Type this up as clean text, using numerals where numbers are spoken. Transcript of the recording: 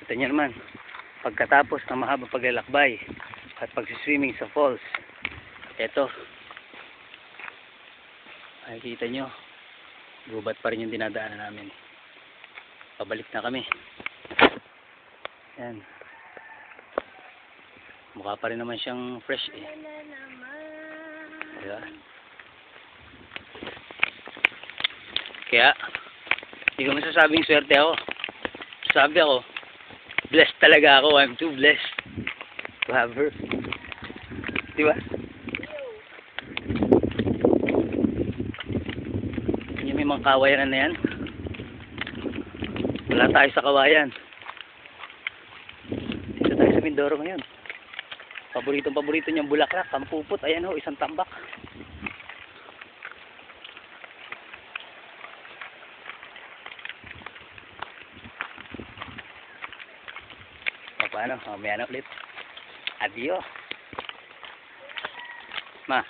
Ito nyo naman, pagkatapos ng mahabang paglalakbay at pagsiswimming sa falls, ito, nakikita nyo, gubat pa rin yung dinadaanan namin. Pabalik na kami. Yan. Mukha pa rin naman siyang fresh eh. Diba? Kaya, hindi ko masasabing swerte ako. Sabi ako, blessed talaga ako. I'm too blessed to have her. Diba? Yung may mga kawayan na yan. Wala tayo sa kawayan. Dito tayo sa Mindoro ngayon. Paborito niyang bulaklak, kampupot. Ayan ho, isang tambak. Paano? Mamaya na ulit. Adios. Ma.